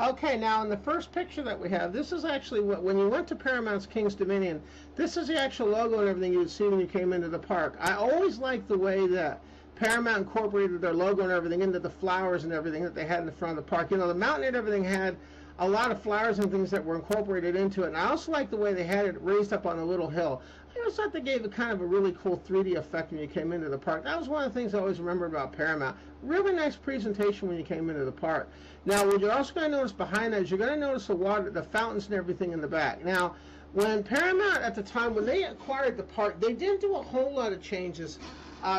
Okay, now in the first picture that we have, this is actually what, when you went to Paramount's King's Dominion, this is the actual logo and everything you'd see when you came into the park. I always liked the way that Paramount incorporated their logo and everything into the flowers and everything that they had in the front of the park. You know, the mountain and everything had a lot of flowers and things that were incorporated into it. And I also like the way they had it raised up on a little hill. I always thought they gave it kind of a really cool 3D effect when you came into the park. That was one of the things I always remember about Paramount. Really nice presentation when you came into the park. Now, what you're also going to notice behind that is you're going to notice the water, the fountains and everything in the back. Now, when Paramount at the time, when they acquired the park, they didn't do a whole lot of changes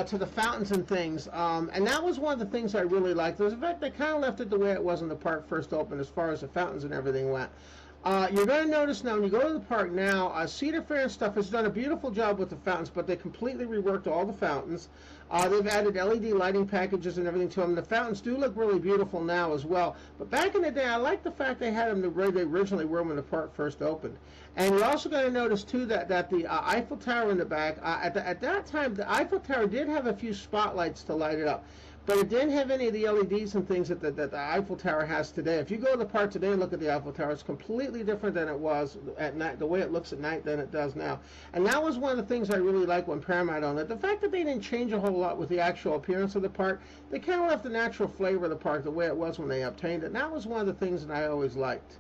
to the fountains and things, and that was one of the things I really liked. In fact, they kind of left it the way it was when the park first opened as far as the fountains and everything went. You're going to notice now when you go to the park now, Cedar Fair and stuff has done a beautiful job with the fountains, but they completely reworked all the fountains. They've added LED lighting packages and everything to them. The fountains do look really beautiful now as well. But back in the day, I like the fact they had them the way they originally were when the park first opened. And you're also going to notice too that the Eiffel Tower in the back, at that time, the Eiffel Tower did have a few spotlights to light it up. But it didn't have any of the LEDs and things that the Eiffel Tower has today. If you go to the park today and look at the Eiffel Tower, it's completely different than it was at night, the way it looks at night than it does now. And that was one of the things I really liked when Paramount owned it. The fact that they didn't change a whole lot with the actual appearance of the park, they kind of left the natural flavor of the park the way it was when they obtained it. And that was one of the things that I always liked.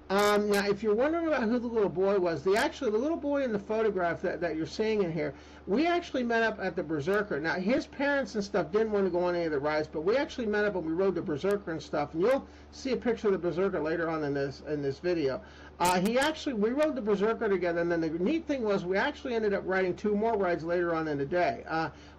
Now, if you're wondering about who the little boy was, the little boy in the photograph that you're seeing in here, we actually met up at the Berserker. Now, his parents and stuff didn't want to go on any of the rides, but we actually met up and we rode the Berserker and stuff. And you'll see a picture of the Berserker later on in this video. We rode the Berserker together, and then the neat thing was we actually ended up riding two more rides later on in the day.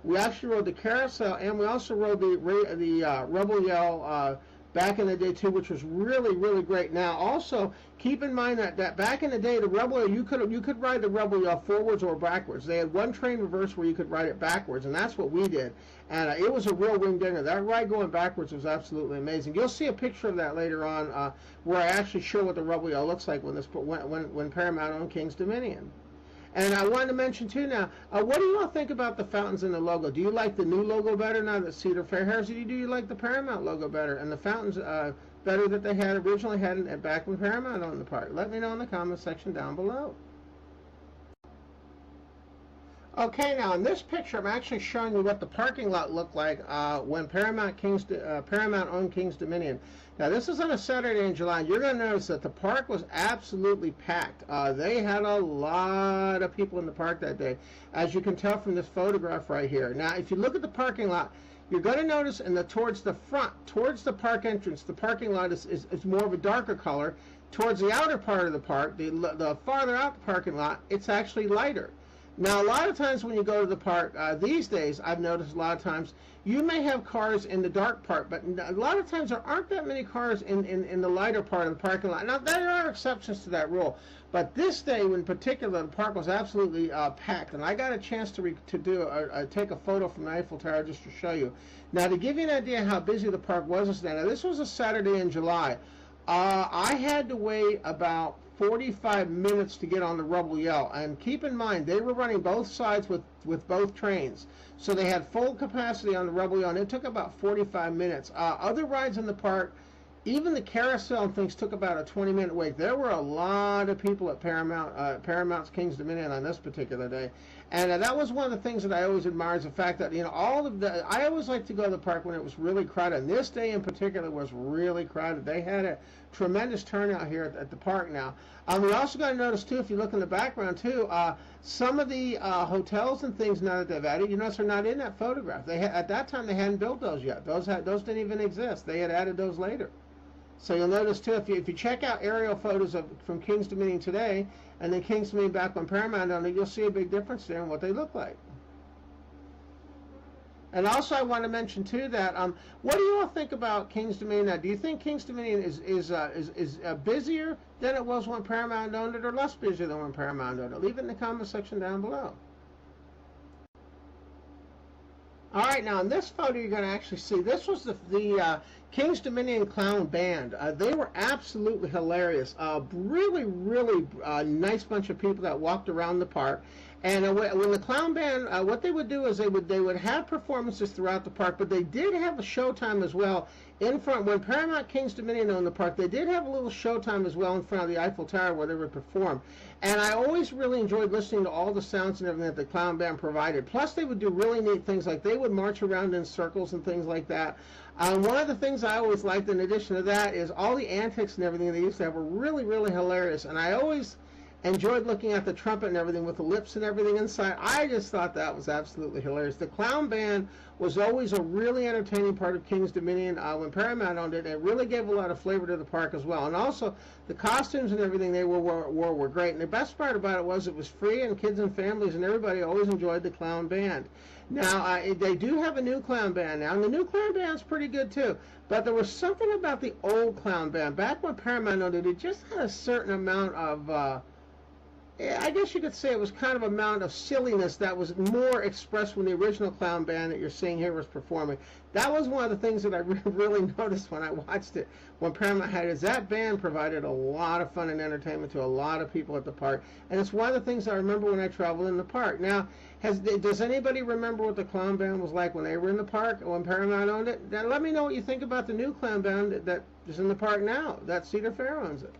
We actually rode the Carousel, and we also rode the Rebel Yell. Back in the day too, which was really, really great. Now, also keep in mind that back in the day, the Rebel you could ride the Rebel forwards or backwards. They had one train reverse where you could ride it backwards, and that's what we did. And it was a real wing dinger. That ride going backwards was absolutely amazing. You'll see a picture of that later on, where I actually show what the Rebel looks like when Paramount owned King's Dominion. And I wanted to mention too now, what do you all think about the fountains and the logo? Do you like the new logo better now that Cedar Fair has? Or do you like the Paramount logo better and the fountains better that they had originally had back when Paramount owned the park? Let me know in the comment section down below. Okay, now in this picture, I'm actually showing you what the parking lot looked like when Paramount owned King's Dominion. Now, this is on a Saturday in July. You're going to notice that the park was absolutely packed. They had a lot of people in the park that day, as you can tell from this photograph right here. Now, if you look at the parking lot, you're going to notice towards the front, towards the park entrance, the parking lot is more of a darker color. Towards the outer part of the park, the farther out the parking lot, it's actually lighter. Now, a lot of times when you go to the park these days, I've noticed a lot of times you may have cars in the dark part, but a lot of times there aren't that many cars in the lighter part of the parking lot. Now, there are exceptions to that rule, but this day in particular, the park was absolutely packed, and I got a chance to take a photo from the Eiffel Tower just to show you. Now, to give you an idea how busy the park was this day, now this was a Saturday in July. I had to wait about 45 minutes to get on the Rebel Yell, and keep in mind they were running both sides with both trains, so they had full capacity on the Rebel Yell, and it took about 45 minutes. Other rides in the park, even the Carousel and things, took about a 20-minute wait. There were a lot of people at Paramount's King's Dominion on this particular day, and that was one of the things that I always admire, is the fact that I always like to go to the park when it was really crowded, and this day in particular was really crowded. They had a tremendous turnout here at the park now. We're also going to notice too, if you look in the background too, some of the hotels and things now that they've added, you notice are not in that photograph. At that time they hadn't built those yet. Those didn't even exist. They had added those later. So you'll notice too, if you check out aerial photos from King's Dominion today and then King's Dominion back when Paramount owned it, you'll see a big difference there in what they look like. And also, I want to mention too that what do you all think about King's Dominion now? Do you think King's Dominion is busier than it was when Paramount owned it, or less busier than when Paramount owned it? Leave it in the comment section down below. All right, now in this photo you're going to actually see, this was the King's Dominion Clown Band. They were absolutely hilarious. Really, really nice bunch of people that walked around the park. And when the clown band, what they would do is they would have performances throughout the park, but they did have a showtime as well in front. When Paramount King's Dominion owned the park, they did have a little showtime as well in front of the Eiffel Tower where they would perform. And I always really enjoyed listening to all the sounds and everything that the clown band provided. Plus, they would do really neat things, like they would march around in circles and things like that. One of the things I always liked, in addition to that, is all the antics and everything they used to have were really, really hilarious. And I always enjoyed looking at the trumpet and everything with the lips and everything inside. I just thought that was absolutely hilarious. The clown band was always a really entertaining part of King's Dominion. When Paramount owned it, it really gave a lot of flavor to the park as well. And also, the costumes and everything they wore were great. And the best part about it was free, and kids and families and everybody always enjoyed the clown band. Now, they do have a new clown band now, and the new clown band's pretty good too. But there was something about the old clown band. Back when Paramount owned it, it just had a certain amount of I guess you could say it was kind of an amount of silliness that was more expressed when the original clown band that you're seeing here was performing. That was one of the things that I really noticed when I watched it, when Paramount had it, is that band provided a lot of fun and entertainment to a lot of people at the park. And it's one of the things I remember when I traveled in the park. Now, does anybody remember what the clown band was like when they were in the park, when Paramount owned it? Then let me know what you think about the new clown band that is in the park now, that Cedar Fair owns it.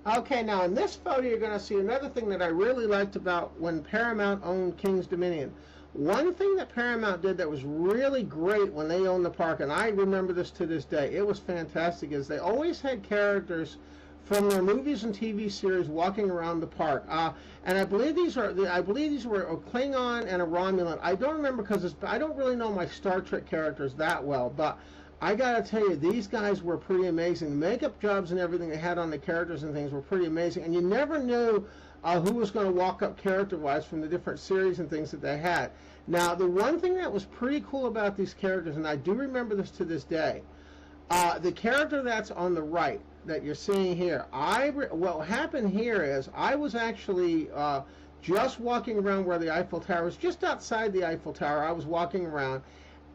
Okay, now in this photo you're going to see another thing that I really liked about when Paramount owned King's Dominion. One thing that Paramount did that was really great when they owned the park, and I remember this to this day, it was fantastic, is they always had characters from their movies and TV series walking around the park. And I believe these were a Klingon and a Romulan. I don't remember because I don't really know my Star Trek characters that well, but I gotta tell you, these guys were pretty amazing. The makeup jobs and everything they had on the characters and things were pretty amazing, and you never knew who was going to walk up character-wise from the different series and things that they had. Now, the one thing that was pretty cool about these characters, and I do remember this to this day, the character that's on the right that you're seeing here, what happened here is I was actually just walking around where the Eiffel Tower was, just outside the Eiffel Tower. I was walking around,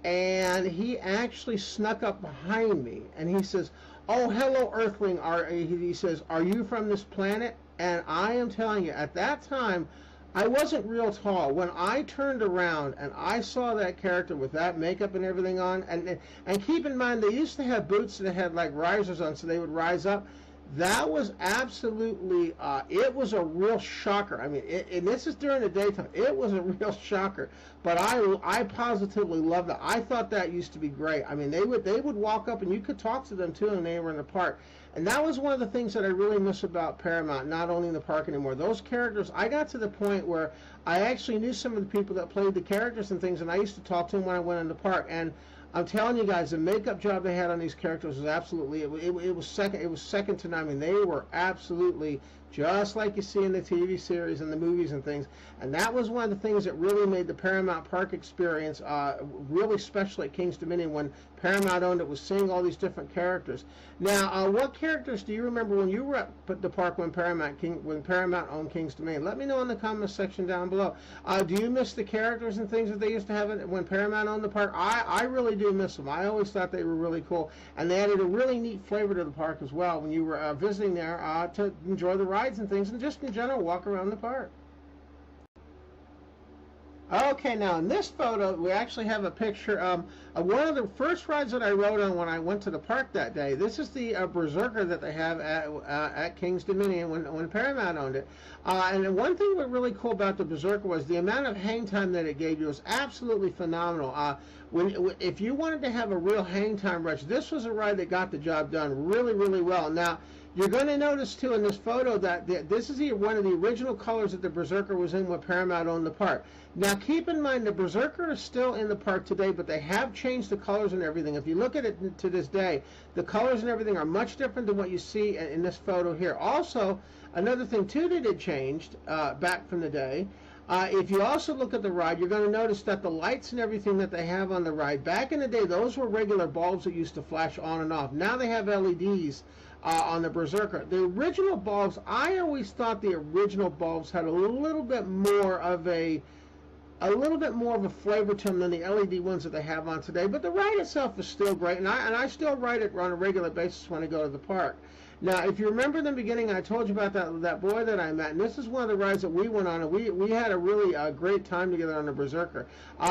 and he actually snuck up behind me, and he says, "Oh, hello, Earthling." He says, "Are you from this planet?" And I am telling you, at that time, I wasn't real tall. When I turned around and I saw that character with that makeup and everything on, and keep in mind, they used to have boots that had like risers on, so they would rise up. That was absolutely, it was a real shocker. I mean, and this is during the daytime. It was a real shocker. But I positively loved it. I thought that used to be great. I mean, they would walk up and you could talk to them too, and they were in the park. And that was one of the things that I really miss about Paramount, not owning the park anymore. Those characters, I got to the point where I actually knew some of the people that played the characters and things, and I used to talk to them when I went in the park. And I'm telling you guys, the makeup job they had on these characters was absolutely, it was second to none. I mean, they were absolutely just like you see in the TV series and the movies and things. And that was one of the things that really made the Paramount Park experience really special at King's Dominion when Paramount owned it, was seeing all these different characters. Now, what characters do you remember when you were at the park when Paramount owned King's Dominion? Let me know in the comments section down below. Do you miss the characters and things that they used to have when Paramount owned the park? I really do miss them. I always thought they were really cool, and they added a really neat flavor to the park as well when you were visiting there to enjoy the rides and things, and just in general walk around the park. Okay, now in this photo, we actually have a picture of one of the first rides that I rode on when I went to the park that day. This is the Berserker that they have at King's Dominion when Paramount owned it. And one thing that was really cool about the Berserker was the amount of hang time that it gave you was absolutely phenomenal. If you wanted to have a real hang time rush, this was a ride that got the job done really, really well. Now, you're going to notice, too, in this photo that this is one of the original colors that the Berserker was in when Paramount owned the park. Now, keep in mind, the Berserker is still in the park today, but they have changed the colors and everything. If you look at it to this day, the colors and everything are much different than what you see in this photo here. Also, another thing, too, that it changed back from the day, if you also look at the ride, you're going to notice that the lights and everything that they have on the ride, back in the day, those were regular bulbs that used to flash on and off. Now they have LEDs. On the Berserker. The original bulbs, I always thought the original bulbs had a little bit more of a a little bit more of a flavor to them than the LED ones that they have on today. But the ride itself is still great, and I still ride it on a regular basis when I go to the park. Now, if you remember in the beginning, I told you about that boy that I met, and this is one of the rides that we went on, and we had a really great time together on the Berserker.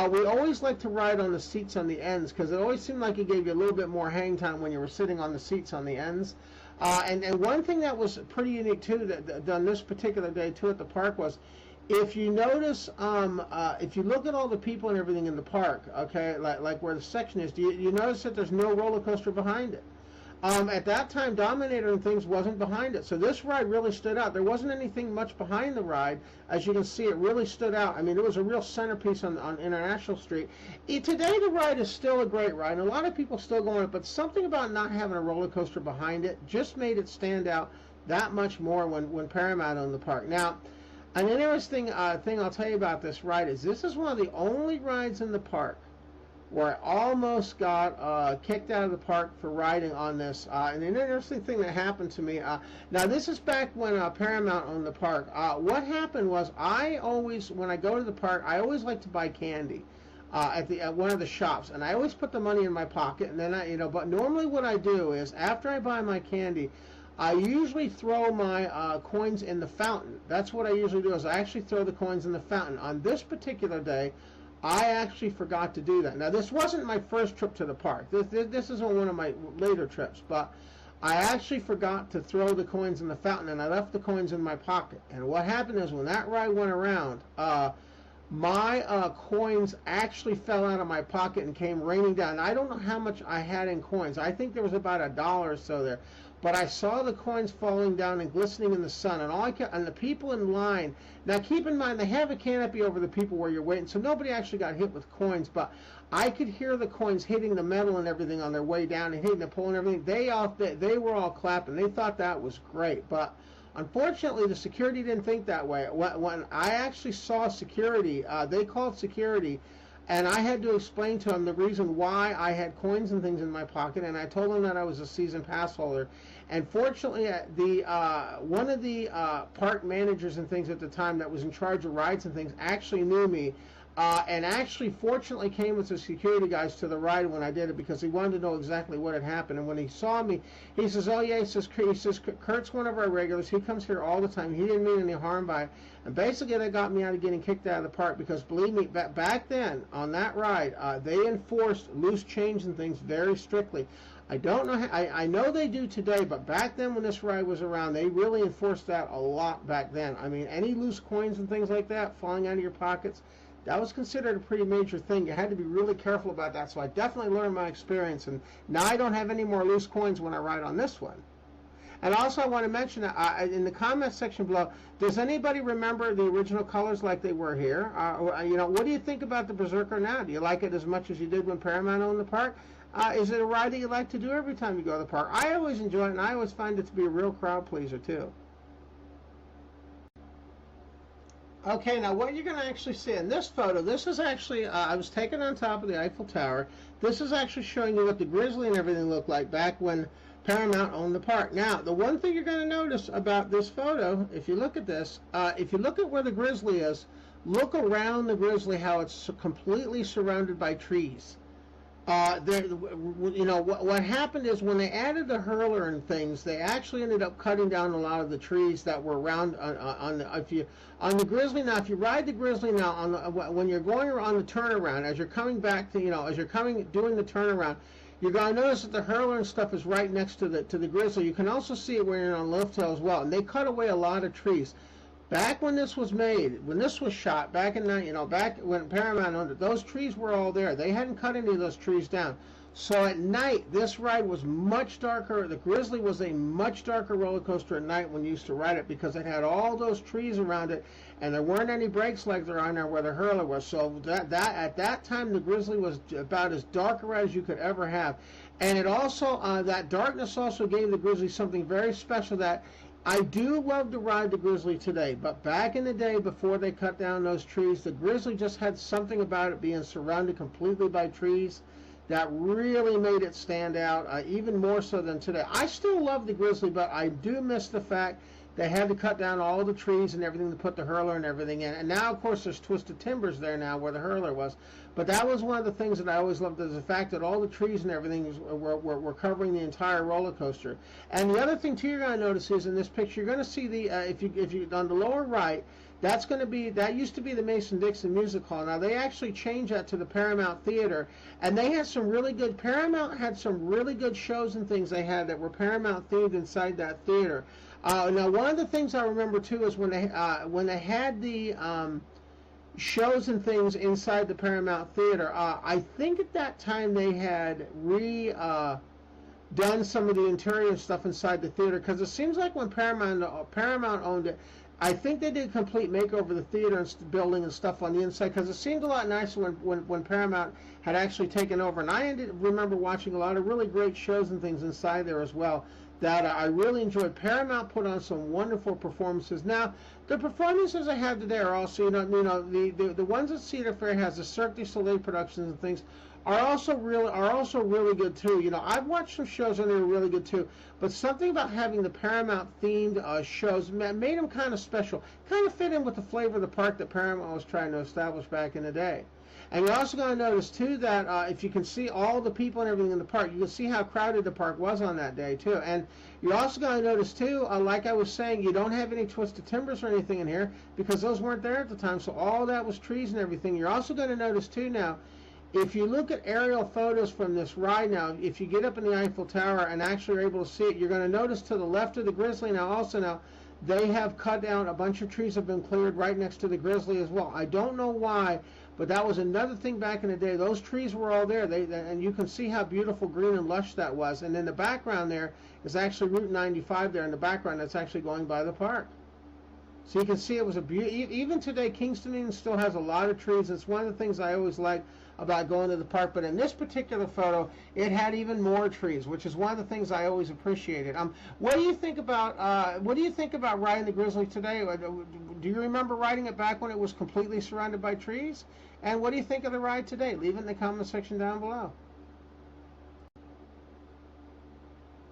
We always like to ride on the seats on the ends, because it always seemed like it gave you a little bit more hang time when you were sitting on the seats on the ends. And one thing that was pretty unique, too, that done this particular day, too, at the park was, if you notice, if you look at all the people and everything in the park, okay, like where the section is, you notice that there's no roller coaster behind it? At that time, Dominator and things wasn't behind it, so this ride really stood out. There wasn't anything much behind the ride. As you can see, it really stood out. I mean, it was a real centerpiece on International Street. Today, the ride is still a great ride, and a lot of people still go on it, but something about not having a roller coaster behind it just made it stand out that much more when Paramount owned the park. Now, an interesting thing I'll tell you about this ride is this is one of the only rides in the park where I almost got kicked out of the park for riding on this. And an interesting thing that happened to me, now this is back when Paramount owned the park. What happened was when I go to the park, I always like to buy candy at one of the shops, and I always put the money in my pocket, and then but normally what I do is after I buy my candy, I usually throw my coins in the fountain. That's what I usually do, is I actually throw the coins in the fountain. On this particular day, I actually forgot to do that. Now, this wasn't my first trip to the park. This is on one of my later trips, but I actually forgot to throw the coins in the fountain, and I left the coins in my pocket. And what happened is when that ride went around, my coins actually fell out of my pocket and came raining down. I don't know how much I had in coins. I think there was about $1 or so there. But I saw the coins falling down and glistening in the sun, and the people in line. Now, keep in mind, they have a canopy over the people where you're waiting, so nobody actually got hit with coins. But I could hear the coins hitting the metal and everything on their way down, and hitting the pole and everything. They were all clapping. They thought that was great. But unfortunately, the security didn't think that way. When I actually saw security, they called security. And I had to explain to them the reason why I had coins and things in my pocket, and I told them that I was a season pass holder. And fortunately, one of the park managers and things at the time that was in charge of rides and things actually knew me, and actually fortunately came with the security guys to the ride when I did it, because he wanted to know exactly what had happened. And when he saw me, he says, "Oh yeah," he says, "Kurt's one of our regulars. He comes here all the time. He didn't mean any harm by it." And basically, that got me out of getting kicked out of the park, because believe me, back then on that ride, they enforced loose change and things very strictly. I don't know. I know they do today, but back then when this ride was around, they really enforced that a lot back then. I mean, any loose coins and things like that falling out of your pockets, that was considered a pretty major thing. You had to be really careful about that. So I definitely learned my experience, and now I don't have any more loose coins when I ride on this one. And also, I want to mention in the comment section below, does anybody remember the original colors like they were here? What do you think about the Berserker now? Do you like it as much as you did when Paramount owned the park? Is it a ride that you like to do every time you go to the park? I always enjoy it, and I always find it to be a real crowd pleaser, too. Okay, now what you're going to actually see in this photo, this is actually, I was taken on top of the Eiffel Tower. This is actually showing you what the Grizzly and everything looked like back when Paramount owned the park. Now, the one thing you're going to notice about this photo, if you look at this, if you look at where the Grizzly is, look around the Grizzly how it's completely surrounded by trees. What happened is when they added the hurler and things, they actually ended up cutting down a lot of the trees that were around on the Grizzly. Now, if you ride the Grizzly now when you're going around the turnaround, as you're coming back to doing the turnaround, you're going to notice that the hurler and stuff is right next to the Grizzly. You can also see it when you're on Lifetail as well, and they cut away a lot of trees. Back when this was made, when this was shot, back when Paramount owned it, those trees were all there. They hadn't cut any of those trees down. So at night, this ride was much darker. The Grizzly was a much darker roller coaster at night when you used to ride it, because it had all those trees around it, and there weren't any brakes like there are now where the hurler was. So at that time, the Grizzly was about as dark a ride as you could ever have. And it also, that darkness also gave the Grizzly something very special that I do love to ride the Grizzly today, but back in the day before they cut down those trees, the Grizzly just had something about it being surrounded completely by trees that really made it stand out, even more so than today. I still love the Grizzly, but I do miss the fact they had to cut down all the trees and everything to put the hurler and everything in. And now, of course, there's twisted timbers there now where the hurler was. But that was one of the things that I always loved, is the fact that all the trees and everything were covering the entire roller coaster. And the other thing too you're going to notice is in this picture, you're going to see the if you on the lower right, that used to be the Mason-Dixon Music Hall. Now they actually changed that to the Paramount Theater, and they had some really good. Paramount had some really good shows and things they had that were Paramount themed inside that theater. Now one of the things I remember too is when they had the shows and things inside the Paramount Theater. I think at that time they had done some of the interior stuff inside the theater, because it seems like when Paramount owned it, I think they did a complete makeover of the theater and building and stuff on the inside, because it seemed a lot nicer when Paramount had actually taken over. And I remember watching a lot of really great shows and things inside there as well that I really enjoyed. Paramount put on some wonderful performances. Now, the performances I have today are also, the ones that Cedar Fair has, the Cirque du Soleil productions and things, are also really good too. I've watched some shows and they were really good too. But something about having the Paramount themed shows made them kind of special, kind of fit in with the flavor of the park that Paramount was trying to establish back in the day. And you're also going to notice too that if you can see all the people and everything in the park, you can see how crowded the park was on that day too. And you're also going to notice too, like I was saying, you don't have any twisted timbers or anything in here because those weren't there at the time. So all that was trees and everything. You're also going to notice too now, if you look at aerial photos from this ride now, if you get up in the Eiffel Tower and actually are able to see it, you're going to notice to the left of the Grizzly now, they have cut down a bunch of trees have been cleared right next to the Grizzly as well. I don't know why, but that was another thing back in the day. Those trees were all there, and you can see how beautiful, green, and lush that was. And in the background there is actually Route 95 there in the background that's actually going by the park. So you can see it was even today, Kings Dominion still has a lot of trees. It's one of the things I always like about going to the park. But in this particular photo, it had even more trees, which is one of the things I always appreciated. What do you think about riding the Grizzly today? Do you remember riding it back when it was completely surrounded by trees? And what do you think of the ride today? Leave it in the comment section down below.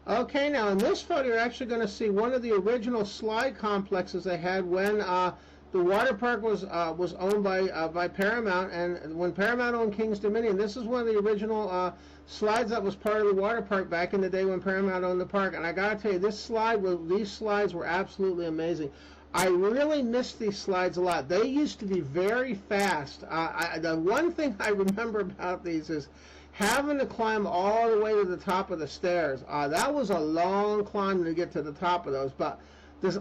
Okay, now in this photo, you're actually going to see one of the original slide complexes they had when the water park was owned by Paramount, and when Paramount owned Kings Dominion, this is one of the original slides that was part of the water park back in the day when Paramount owned the park. And I got to tell you, these slides were absolutely amazing. I really miss these slides a lot. They used to be very fast. The one thing I remember about these is having to climb all the way to the top of the stairs. That was a long climb to get to the top of those. But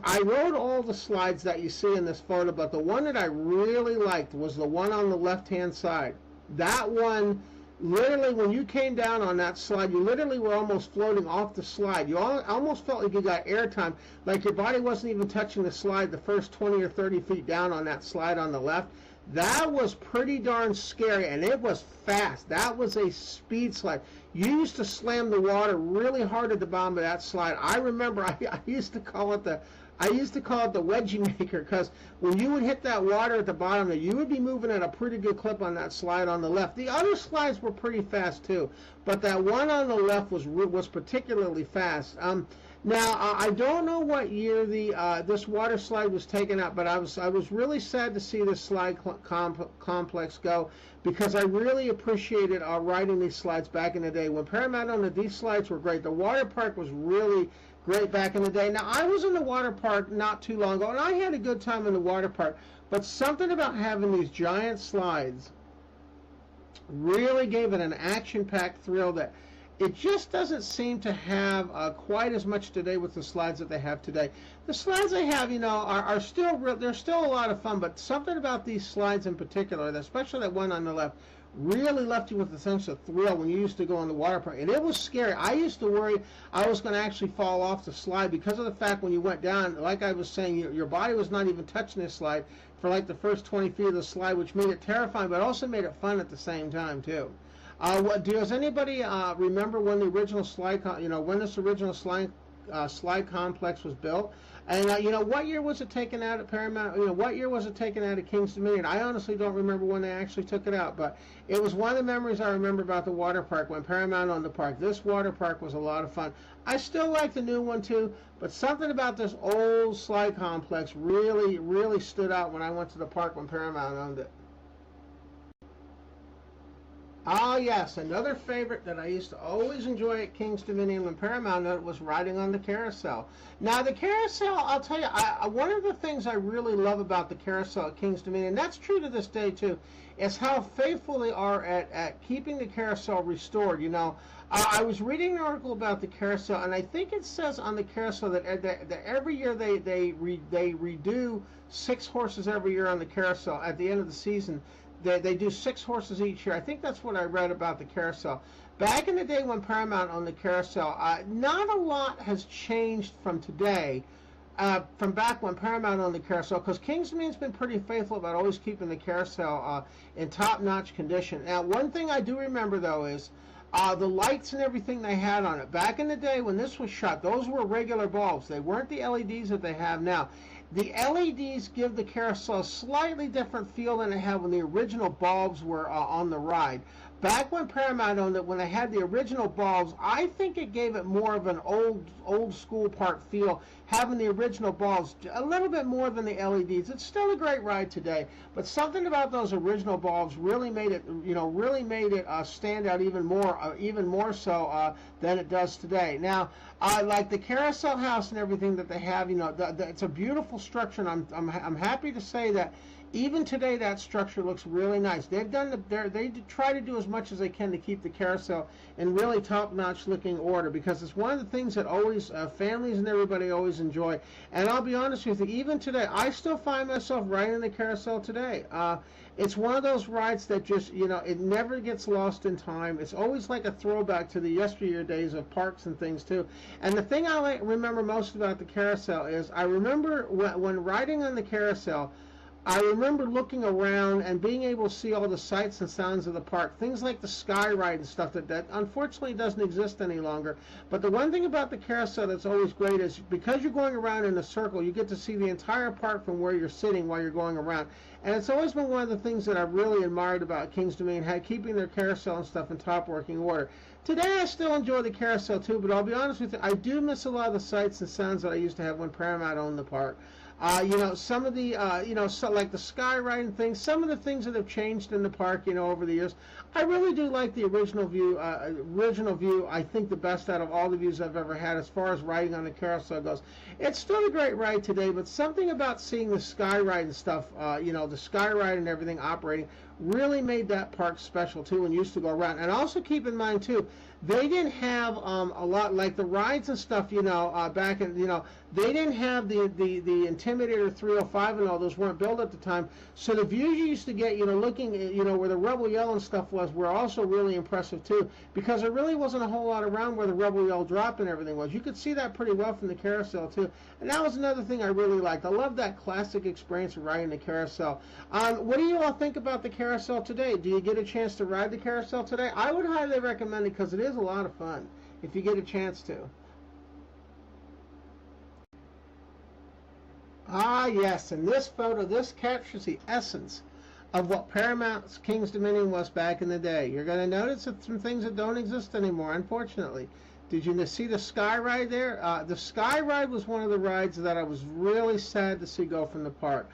I rode all the slides that you see in this photo, but the one that I really liked was the one on the left-hand side. That one, literally, when you came down on that slide, you literally were almost floating off the slide. You almost felt like you got airtime, like your body wasn't even touching the slide the first 20 or 30 feet down on that slide on the left. That was pretty darn scary, and it was fast. That was a speed slide. You used to slam the water really hard at the bottom of that slide. I remember I used to call it the wedgie maker, because when you would hit that water at the bottom, you would be moving at a pretty good clip on that slide on the left. The other slides were pretty fast too, but that one on the left was particularly fast. Now I don't know what year this water slide was taken out, but I was really sad to see this slide complex go, because I really appreciated riding these slides back in the day when Paramount owned it. These slides were great. The water park was really great back in the day. Now, I was in the water park not too long ago, and I had a good time in the water park, but something about having these giant slides really gave it an action-packed thrill that it just doesn't seem to have quite as much today with the slides that they have today. The slides they have, are still they're still a lot of fun, but something about these slides in particular, especially that one on the left, really left you with a sense of thrill when you used to go in the water park. And it was scary. I used to worry I was going to actually fall off the slide because of the fact when you went down, like I was saying, your body was not even touching this slide for like the first 20 feet of the slide, which made it terrifying, but also made it fun at the same time too. Does anybody remember when the original slide, when this original slide complex was built? And what year was it taken out at Paramount? What year was it taken out at King's Dominion? I honestly don't remember when they actually took it out, but it was one of the memories I remember about the water park when Paramount owned the park. This water park was a lot of fun. I still like the new one too, but something about this old slide complex really, really stood out when I went to the park when Paramount owned it. Ah, yes, another favorite that I used to always enjoy at King's Dominion when Paramount owned it was riding on the carousel. Now, the carousel, I'll tell you, one of the things I really love about the carousel at King's Dominion, that's true to this day too, is how faithful they are at keeping the carousel restored. I was reading an article about the carousel, and I think it says on the carousel that every year they redo 6 horses every year on the carousel at the end of the season. They do 6 horses each year. I think that's what I read about the carousel. Back in the day when Paramount owned the carousel, not a lot has changed from today, from back when Paramount owned the carousel, because King's Dominion's been pretty faithful about always keeping the carousel in top-notch condition. Now, one thing I do remember, though, is the lights and everything they had on it. Back in the day when this was shot, those were regular bulbs. They weren't the LEDs that they have now. The LEDs give the carousel a slightly different feel than it had when the original bulbs were on the ride. Back when Paramount owned it, when they had the original bulbs, I think it gave it more of an old school park feel, having the original bulbs a little bit more than the LEDs. It's still a great ride today, but something about those original bulbs really made it, stand out even more so than it does today. Now, like the carousel house and everything that they have, it's a beautiful structure, and I'm happy to say that even today that structure looks really nice. They try to do as much as they can to keep the carousel in really top-notch looking order, because it's one of the things that always families and everybody always enjoy. And I'll be honest with you, even today, I still find myself riding the carousel today. It's one of those rides that just, it never gets lost in time. It's always like a throwback to the yesteryear days of parks and things too. And the thing I remember most about the carousel is I remember when riding on the carousel, I remember looking around and being able to see all the sights and sounds of the park, things like the sky ride and stuff that unfortunately doesn't exist any longer. But the one thing about the carousel that's always great is because you're going around in a circle, you get to see the entire park from where you're sitting while you're going around. And it's always been one of the things that I've really admired about King's Dominion, keeping their carousel and stuff in top working order. Today I still enjoy the carousel too, but I'll be honest with you, I do miss a lot of the sights and sounds that I used to have when Paramount owned the park. Some of the, like the sky ride and things, some of the things that have changed in the park, over the years. I really do like the original view. I think the best out of all the views I've ever had as far as riding on the carousel goes. It's still a great ride today, but something about seeing the sky ride and stuff, the sky ride and everything operating really made that park special too and used to go around. And also keep in mind too, they didn't have a lot like the rides and stuff, back in, they didn't have the Intimidator 305 and all those weren't built at the time. So the views you used to get, looking at, where the Rebel Yell and stuff was, were also really impressive too, because there really wasn't a whole lot around where the Rebel Yell drop and everything was. You could see that pretty well from the carousel too. And that was another thing I really liked. I love that classic experience of riding the carousel. What do you all think about the carousel today? Do you get a chance to ride the carousel today? I would highly recommend it because it is a lot of fun if you get a chance to. Ah, yes, and this photo, this captures the essence of what Paramount's King's Dominion was back in the day. You're going to notice some things that don't exist anymore, unfortunately. Did you see the sky ride there? The sky ride was one of the rides that I was really sad to see go from the park.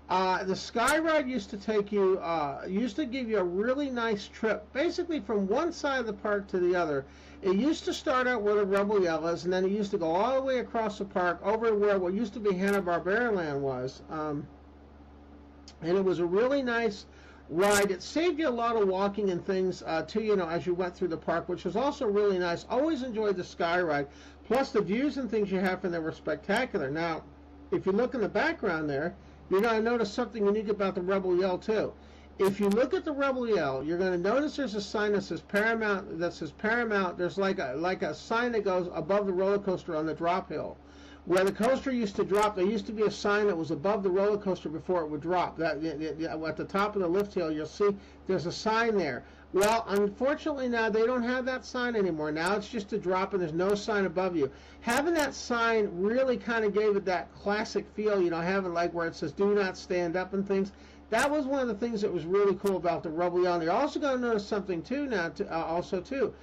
The sky ride used to take you, used to give you a really nice trip, basically from one side of the park to the other. It used to start out where the Rebel Yell is, and then it used to go all the way across the park over to where what used to be Hanna-Barbera Land was. And it was a really nice ride. It saved you a lot of walking and things, too, as you went through the park, which was also really nice. Always enjoyed the sky ride. Plus, the views and things you have from there were spectacular. Now, if you look in the background there, you're going to notice something unique about the Rebel Yell, too. If you look at the Rebel Yell, you're going to notice there's a sign that says Paramount. There's like a sign that goes above the roller coaster on the drop hill. Where the coaster used to drop, there used to be a sign that was above the roller coaster before it would drop. At the top of the lift hill, you'll see there's a sign there. Well, unfortunately now they don't have that sign anymore. Now it's just a drop and there's no sign above you. Having that sign really kind of gave it that classic feel, you know, having like where it says do not stand up and things. That was one of the things that was really cool about the Rebel Yell. And you're also going to notice something too now, too.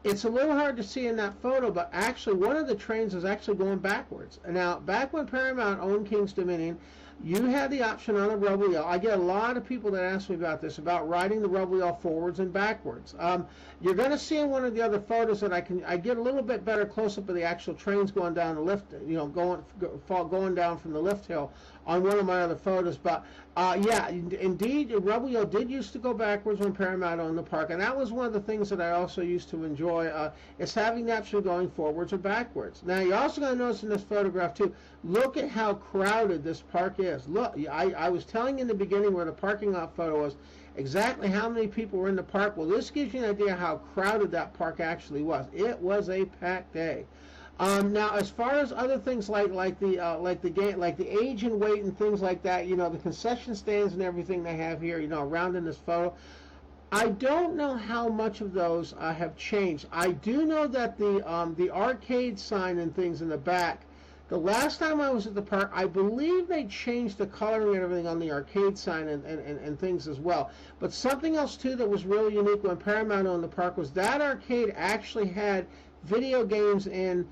It's a little hard to see in that photo, but actually one of the trains is actually going backwards. Now, back when Paramount owned King's Dominion, you had the option on the Rebel Yell. I get a lot of people that ask me about this, about riding the Rebel Yell forwards and backwards. You're going to see in one of the other photos that I get a little bit better close-up of the actual trains going down the lift, you know, going down from the lift hill on one of my other photos. But yeah, indeed, the Rebel Yell did used to go backwards when Paramount owned the park, and that was one of the things that I also used to enjoy, is having the option of going forwards or backwards. Now, you're also going to notice in this photograph, too, look at how crowded this park is. Look, I was telling you in the beginning where the parking lot photo was, exactly how many people were in the park. Well, this gives you an idea how crowded that park actually was. It was a packed day. Now, as far as other things like the age and weight and things like that, you know, the concession stands and everything they have here, you know, around in this photo, I don't know how much of those have changed. I do know that the arcade sign and things in the back. The last time I was at the park, I believe they changed the coloring and everything on the arcade sign and things as well. But something else, too, that was really unique when Paramount owned the park was that arcade actually had video games in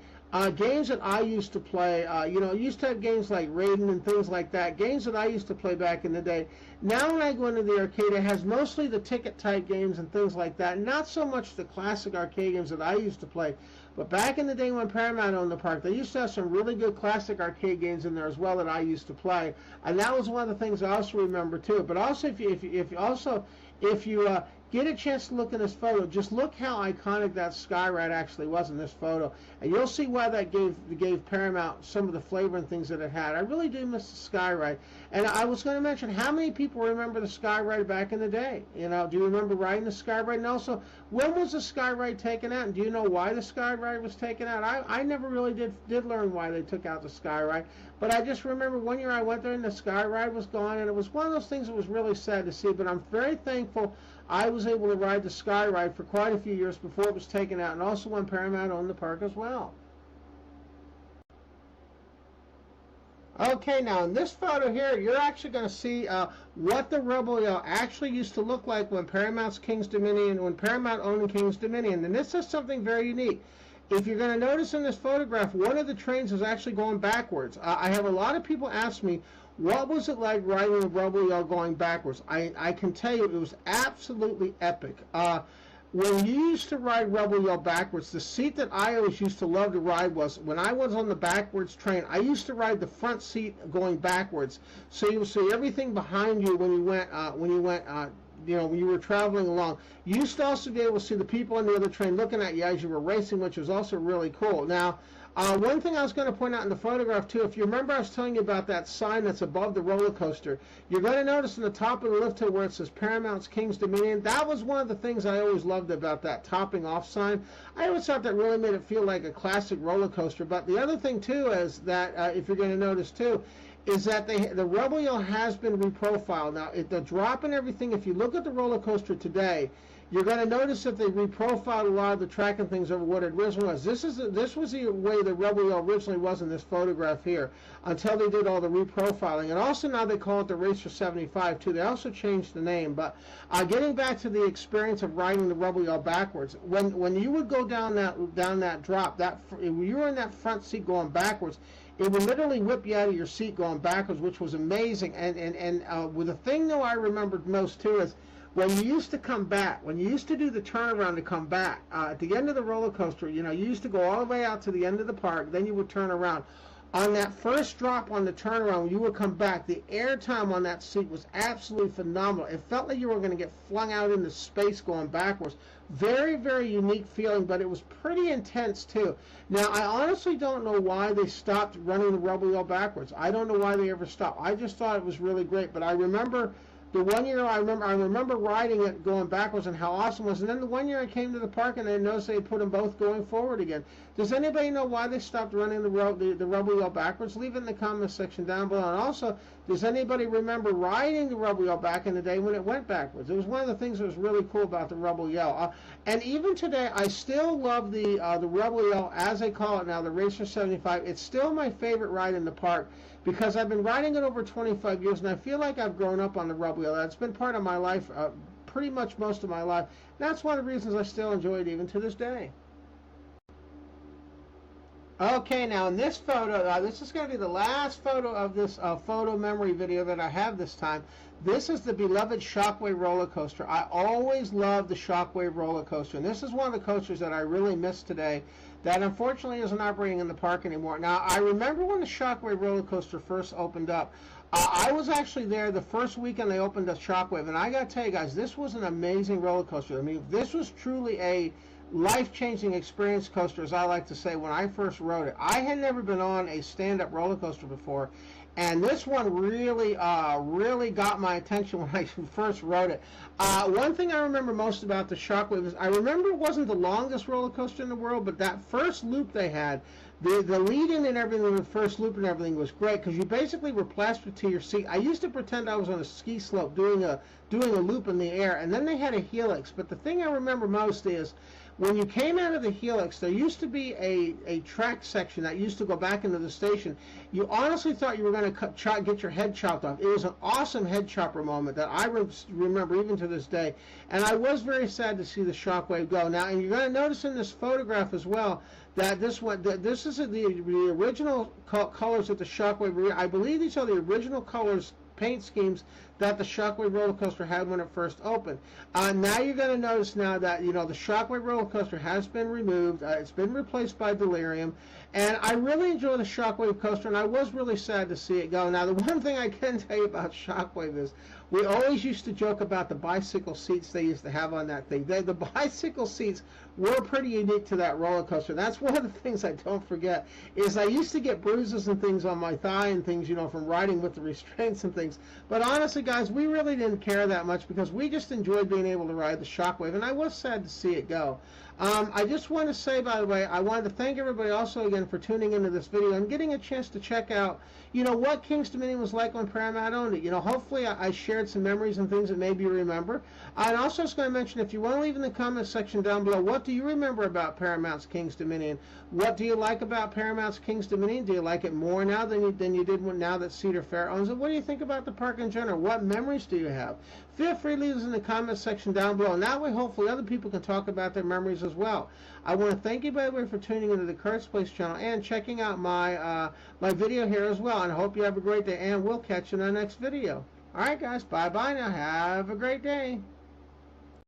games that I used to play. You know, used to have games like Raiden and things like that, games that I used to play back in the day. Now when I go into the arcade, it has mostly the ticket-type games and things like that, not so much the classic arcade games that I used to play. But back in the day when Paramount owned the park, they used to have some really good classic arcade games in there as well that I used to play, and that was one of the things I also remember too. But also, if you get a chance to look in this photo, just look how iconic that sky ride actually was in this photo, and you'll see why that gave Paramount some of the flavor and things that it had. I really do miss the sky ride, and I was going to mention how many people remember the sky ride back in the day. You know, do you remember riding the sky ride? And also, when was the sky ride taken out? And do you know why the sky ride was taken out? I never really did learn why they took out the sky ride, but I just remember one year I went there and the sky ride was gone, and it was one of those things that was really sad to see. But I'm very thankful I was able to ride the sky ride for quite a few years before it was taken out, and also when Paramount owned the park as well. Okay, now in this photo here, you're actually going to see what the Rebel Yell actually used to look like when Paramount owned King's Dominion, and this is something very unique. If you're going to notice in this photograph, one of the trains is actually going backwards. I have a lot of people ask me, what was it like riding the Rebel Yell going backwards? I can tell you it was absolutely epic. When you used to ride Rebel Yell backwards, the seat that I always used to love to ride was, when I was on the backwards train, I used to ride the front seat going backwards. So you would see everything behind you when you when you were traveling along. You used to also be able to see the people on the other train looking at you as you were racing, which was also really cool. Now, one thing I was going to point out in the photograph, too, if you remember I was telling you about that sign that's above the roller coaster, you're going to notice in the top of the lift hill where it says Paramount's King's Dominion, that was one of the things I always loved about that topping off sign. I always thought that really made it feel like a classic roller coaster. But the other thing, too, is that, if you're going to notice, too, is that the Rebel Yell has been reprofiled. Now, the drop and everything, if you look at the roller coaster today, you're going to notice that they reprofiled a lot of the track and things over what it originally was. This was the way the Rebel Yell originally was in this photograph here, until they did all the reprofiling. And also now they call it the Racer 75 too. They also changed the name. But getting back to the experience of riding the Rebel Yell backwards, when you would go down that drop, when you were in that front seat going backwards, it would literally whip you out of your seat going backwards, which was amazing. And with the thing though I remembered most too is, when you used to come back, when you used to do the turnaround to come back, at the end of the roller coaster, you know, you used to go all the way out to the end of the park, then you would turn around. On that first drop on the turnaround, when you would come back, the air time on that seat was absolutely phenomenal. It felt like you were going to get flung out into space going backwards. Very, very unique feeling, but it was pretty intense too. Now, I honestly don't know why they stopped running the Rebel Yell backwards. I don't know why they ever stopped. I just thought it was really great, but I remember The one year I remember riding it going backwards and how awesome it was. And then the one year I came to the park and I noticed they put them both going forward again. Does anybody know why they stopped running the rubber wheel backwards? Leave it in the comments section down below. And also, does anybody remember riding the rubber wheel back in the day when it went backwards? It was one of the things that was really cool about the rubber wheel. And even today, I still love the rubber wheel, as they call it now, the Racer 75. It's still my favorite ride in the park, because I've been riding it over 25 years, and I feel like I've grown up on the rubber wheel. That's been part of my life, pretty much most of my life. That's one of the reasons I still enjoy it even to this day. Okay, now in this photo, this is going to be the last photo of this photo memory video that I have this time. This is the beloved Shockwave roller coaster. I always loved the Shockwave roller coaster, and this is one of the coasters that I really miss today, that unfortunately isn't operating in the park anymore. Now, I remember when the Shockwave roller coaster first opened up. I was actually there the first weekend they opened the Shockwave, and I got to tell you guys, this was an amazing roller coaster. I mean, this was truly a life-changing experience coaster, as I like to say, when I first rode it. I had never been on a stand-up roller coaster before, and this one really got my attention when I first rode it. One thing I remember most about the Shockwave is I remember it wasn't the longest roller coaster in the world, but that first loop they had, the lead-in and everything, the first loop and everything was great, because you basically were plastered to your seat. I used to pretend I was on a ski slope doing a loop in the air, and then they had a helix. But the thing I remember most is when you came out of the helix, there used to be a track section that used to go back into the station. You honestly thought you were going to get your head chopped off. It was an awesome head chopper moment that I remember even to this day. And I was very sad to see the Shockwave go. Now, and you're going to notice in this photograph as well that this is the original colors that the Shockwave. I believe these are the original colors, paint schemes that the Shockwave roller coaster had when it first opened. Now you're going to notice now that the Shockwave roller coaster has been removed. It's been replaced by Delirium, and I really enjoy the Shockwave coaster, and I was really sad to see it go. Now, the one thing I can tell you about Shockwave is we always used to joke about the bicycle seats they used to have on that thing. The bicycle seats were pretty unique to that roller coaster. That's one of the things I don't forget, is I used to get bruises and things on my thigh and things, from riding with the restraints and things. But honestly, guys, we really didn't care that much because we just enjoyed being able to ride the Shockwave, and I was sad to see it go. I just want to say, by the way, I wanted to thank everybody also again for tuning into this video and getting a chance to check out, what King's Dominion was like when Paramount owned it. Hopefully I shared some memories and things that maybe you remember. And also I was going to mention, if you want to leave in the comments section down below, what do you remember about Paramount's King's Dominion? What do you like about Paramount's King's Dominion? Do you like it more now than you did now that Cedar Fair owns it? What do you think about the park in general? What memories do you have? Feel free to leave us in the comments section down below, and that way hopefully other people can talk about their memories as well. I want to thank you, by the way, for tuning into the Kart's Place channel and checking out my my video here as well, and I hope you have a great day, and we'll catch you in our next video. Alright guys, bye-bye now. Have a great day.